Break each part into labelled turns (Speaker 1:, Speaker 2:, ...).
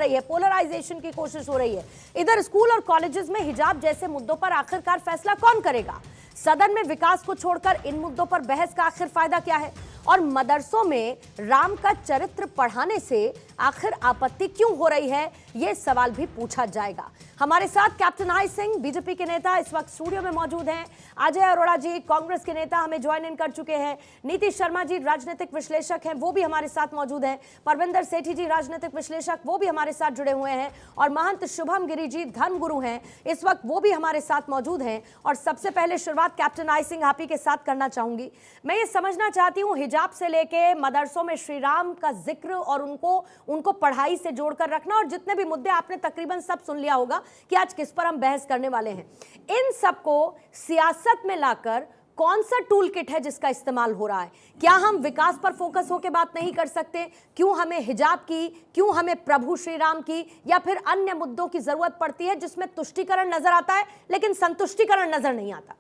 Speaker 1: रही है, पोलराइजेशन की कोशिश हो रही है। इधर स्कूल और कॉलेजेस में हिजाब जैसे मुद्दों पर आखिरकार फैसला कौन करेगा? सदन में विकास को छोड़कर इन मुद्दों पर बहस का आखिर फायदा क्या है? और मदरसों में राम का चरित्र पढ़ाने से आखिर आपत्ति क्यों हो रही है, यह सवाल भी पूछा जाएगा। हमारे साथ कैप्टन आई सिंह, बीजेपी के नेता, इस वक्त स्टूडियो में मौजूद हैं। अजय अरोड़ा जी, कांग्रेस के नेता, हमें ज्वाइन इन कर चुके हैं। नीतीश शर्मा जी, राजनीतिक विश्लेषक हैं, वो भी हमारे साथ मौजूद हैं। परविंदर सेठी जी, राजनीतिक विश्लेषक, वो भी हमारे साथ जुड़े हुए हैं। और महंत शुभम गिरी जी, धर्मगुरु हैं, इस वक्त वो भी हमारे साथ मौजूद हैं। और सबसे पहले शुरुआत कैप्टन आई सिंह आप ही के साथ करना चाहूंगी। मैं ये समझना चाहती हूँ, हिजाब से लेके मदरसों में श्री राम का जिक्र और उनको पढ़ाई से जोड़कर रखना, और जितने भी मुद्दे आपने तकरीबन सब सुन लिया होगा कि आज किस पर हम बहस करने वाले हैं, इन सबको सियासत में लाकर कौन सा टूल किट है जिसका इस्तेमाल हो रहा है? क्या हम विकास पर फोकस होकर बात नहीं कर सकते? क्यों हमें हिजाब की, क्यों हमें प्रभु श्री राम की, या फिर अन्य मुद्दों की जरूरत पड़ती है जिसमें तुष्टीकरण नजर आता है लेकिन संतुष्टीकरण नजर नहीं आता?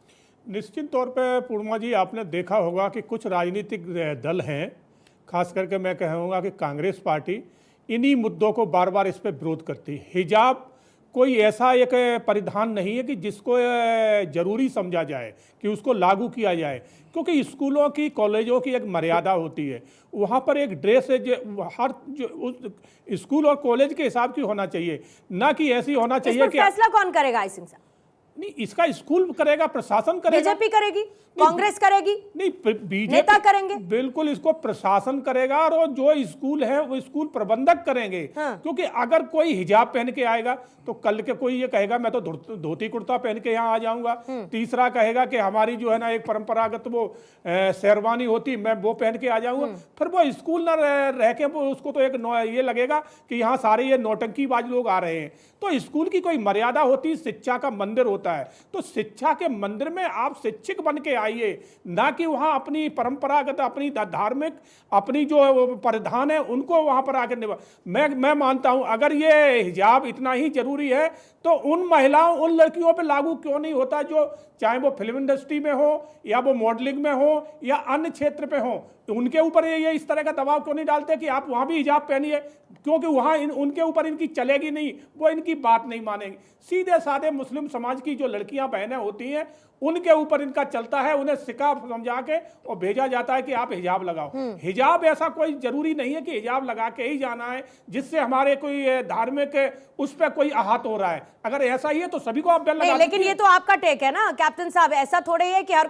Speaker 2: निश्चित तौर पे पूर्णिमा जी, आपने देखा होगा कि कुछ राजनीतिक दल हैं, खास करके मैं कहूँगा कि कांग्रेस पार्टी इन्हीं मुद्दों को बार बार इस पर विरोध करती है। हिजाब कोई ऐसा एक परिधान नहीं है कि जिसको जरूरी समझा जाए कि उसको लागू किया जाए, क्योंकि स्कूलों की, कॉलेजों की एक मर्यादा होती है। वहाँ पर एक ड्रेस है जो हर उस स्कूल और कॉलेज के हिसाब की होना चाहिए, ना कि ऐसी होना चाहिए कि
Speaker 1: फैसला कौन करेगा? आई सिंह साहब,
Speaker 2: नहीं, इसका स्कूल करेगा, प्रशासन करेगा,
Speaker 1: बीजेपी करेगी, कांग्रेस करेगी,
Speaker 2: नहीं बीजेपी
Speaker 1: नेता करेंगे,
Speaker 2: बिल्कुल इसको प्रशासन करेगा, और जो स्कूल है वो स्कूल प्रबंधक करेंगे।
Speaker 1: हाँ।
Speaker 2: क्योंकि अगर कोई हिजाब पहन के आएगा तो कल के कोई ये कहेगा मैं तो धोती कुर्ता पहन के यहाँ आ जाऊंगा। तीसरा कहेगा कि हमारी जो है ना एक परंपरागत वो शेरवानी होती, मैं वो पहन के आ जाऊंगा। फिर वो स्कूल ना रह के उसको तो एक ये लगेगा कि यहाँ सारे ये नौटंकीबाज लोग आ रहे हैं। तो स्कूल की कोई मर्यादा होती, शिक्षा का मंदिर होता है, तो शिक्षा के मंदिर में आप शिक्षक बन के आइए, ना कि वहाँ अपनी परंपरागत, अपनी धार्मिक, अपनी जो परिधान है उनको वहाँ पर आकर मैं मानता हूँ अगर ये हिजाब इतना ही जरूरी है तो उन महिलाओं, उन लड़कियों पे लागू क्यों नहीं होता, जो चाहे वो फिल्म इंडस्ट्री में हो या वो मॉडलिंग में हो या अन्य क्षेत्र पे हो, उनके ऊपर ये इस तरह का दबाव क्यों नहीं डालते कि आप वहाँ भी हिजाब पहनिए, क्योंकि वहाँ उनके ऊपर इनकी चलेगी नहीं, वो इनकी बात नहीं मानेंगे। सीधे साधे मुस्लिम समाज की जो लड़कियां बहनें होती हैं उनके ऊपर इनका चलता है, उन्हें सिका समझा के और भेजा जाता है कि आप हिजाब लगाओ। हिजाब ऐसा कोई जरूरी नहीं है कि हिजाब लगा के ही जाना है जिससे हमारे कोई धार्मिक उस पर कोई आहत हो रहा है। अगर ऐसा ही है तो सभी को आप बेल लगा।
Speaker 1: लेकिन ये तो आपका टेक है ना कैप्टन साहब, ऐसा थोड़े ही है कि हर